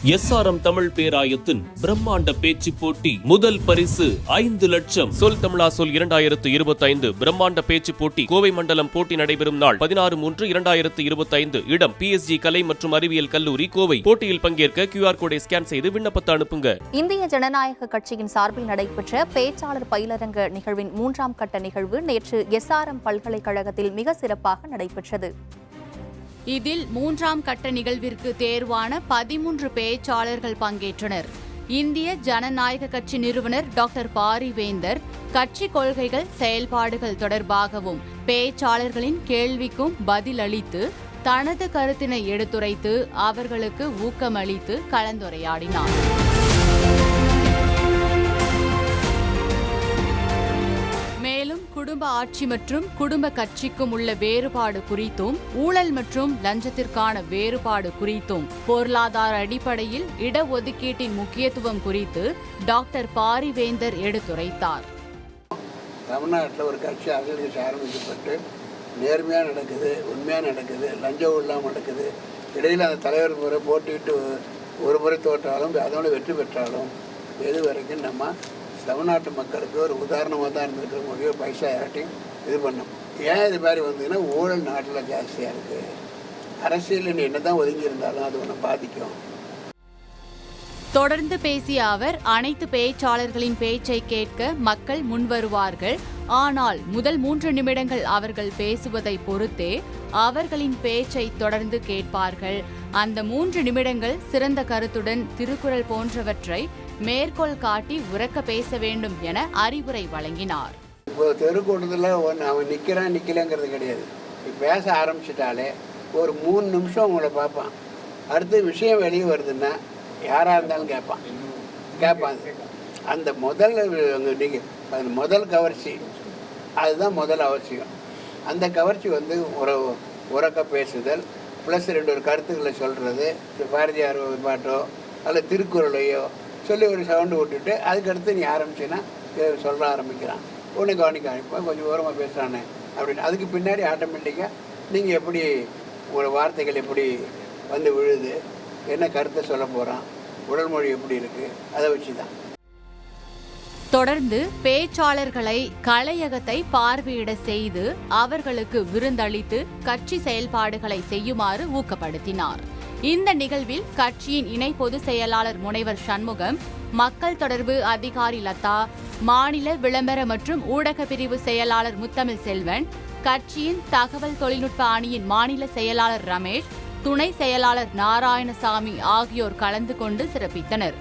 SRM Tamil பேராயத்தின் பிரம்மாண்ட பேச்சு போட்டி முதல் பரிசு 5 லட்சம். சொல் தமிழா சொல் 2025 பிரம்மாண்ட பேச்சு போட்டி கோவை மண்டலம். போட்டி நடைபெறும் நாள் 16/3/2025. இடம் PSG கலை மற்றும் அறிவியல் கல்லூரி, கோவை. போட்டியில் பங்கேற்க QR கோடை ஸ்கேன் செய்து விண்ணப்பத்தை அனுப்புங்க. இந்திய ஜனநாயக கட்சியின் சார்பில் நடைபெற்ற பேச்சாளர் பயிலரங்க நிகழ்வின் 3ஆம் கட்ட நிகழ்வு நேற்று SRM பல்கலைக்கழகத்தில் மிக சிறப்பாக நடைபெற்றது. இதில் 3ஆம் கட்ட நிகழ்விற்கு தேர்வான 13 பேச்சாளர்கள் பங்கேற்றனர். இந்திய ஜனநாயக கட்சி நிறுவனர் டாக்டர் பாரிவேந்தர் கட்சி கொள்கைகள், செயல்பாடுகள் தொடர்பாகவும் பேச்சாளர்களின் கேள்விக்கும் பதிலளித்து தனது கருத்தினை எடுத்துரைத்து அவர்களுக்கு ஊக்கமளித்து கலந்துரையாடினார். மேலும் குடும்ப ஆட்சி மற்றும் குடும்ப கட்சிக்கும் உள்ள வேறுபாடு குறித்தும், ஊழல் மற்றும் லஞ்சத்திற்கான வேறுபாடு குறித்தும், பொருளாதார அடிப்படையில் இடஒதுக்கீட்டின் முக்கியத்துவம் குறித்து டாக்டர் பாரிவேந்தர் எடுத்துரைத்தார். தமிழ்நாட்டில் ஒரு கட்சி அரசியல் ஆரம்பிக்கப்பட்டு நேர்மையாக நடக்குது, உண்மையாக நடக்குது, லஞ்சம் இல்லாமல் நடக்குது. இடையில் அந்த தலைவர் முறை போட்டிட்டு ஒரு முறை தோற்றாலும் அதோட வெற்றி பெற்றாலும் எது வரைக்கும் நம்ம தமிழ்நாட்டு மக்களுக்கு ஒரு உதாரணமாக தான் இருந்துருக்க முடியும். பைசா யார்ட்டையும் இது பண்ணும். ஏன் இது மாதிரி வந்ததுன்னா ஊழல் நாட்டில் ஜாஸ்தியாக இருக்குது. அரசியல் என்ன தான் ஒதுங்கி இருந்தாலும் அது ஒன்று பாதிக்கும். தொடர்ந்து பேசிய அவர், அனைத்து பேச்சாளர்களின் பேச்சை கேட்க மக்கள் முன்வருவார்கள். ஆனால் முதல் 3 நிமிடங்கள் அவர்கள் பேசுவதை பொறுத்தே அவர்களின் பேச்சை தொடர்ந்து கேட்பார்கள். அந்த 3 நிமிடங்கள் சிறந்த கருத்துடன் திருக்குறள் போன்றவற்றை மேற்கோள் காட்டி உரக்க பேச வேண்டும் என அறிவுரை வழங்கினார். இப்போ தெருக்கூட்டத்தில் அவன் நிற்கலங்கிறது கிடையாது. பேச ஆரம்பிச்சிட்டாலே ஒரு 3 நிமிஷம் உங்களை பார்ப்பான். அடுத்த விஷயம் வெளியே வருதுன்னா யாராக இருந்தாலும் கேட்பாங்க. அந்த முதல் கவர்ச்சி அதுதான் முதல் அவசியம். அந்த கவர்ச்சி உறக்க பேசுதல் ப்ளஸ் 2 கருத்துக்களை சொல்கிறது. பாரதியார் பாட்டோ அல்லது திருக்குறளையோ சொல்லி ஒரு சவுண்டு விட்டுட்டு அதுக்கடுத்து நீ ஆரம்பிச்சின்னா சொல்ல ஆரம்பிக்கிறான். ஒன்று கவனிக்க கொஞ்சம் ஓரமாக பேசுகிறானே அப்படின்னு. அதுக்கு பின்னாடி ஆட்டோமேட்டிக்காக நீங்கள் எப்படி உங்களோட வார்த்தைகள் எப்படி வந்து விழுது, என்ன கருத்தை சொல்ல போகிறான், உடல் மொழி எப்படி இருக்குது, அதை வச்சு தான். தொடர்ந்து பேச்சாளர்களை கலையகத்தை பார்வையிட செய்து அவர்களுக்கு விருந்தளித்து கட்சி செயல்பாடுகளை செய்யுமாறு ஊக்கப்படுத்தினார். இந்த நிகழ்வில் கட்சியின் இணை பொதுச் செயலாளர் முனைவர் சண்முகம், மக்கள் தொடர்பு அதிகாரி லதா, மாநில விளம்பர மற்றும் ஊடக பிரிவு செயலாளர் முத்தமிழ் செல்வன், கட்சியின் தகவல் தொழில்நுட்ப அணியின் மாநில செயலாளர் ரமேஷ், துணை செயலாளர் நாராயணசாமி ஆகியோர் கலந்து கொண்டு சிறப்பித்தனர்.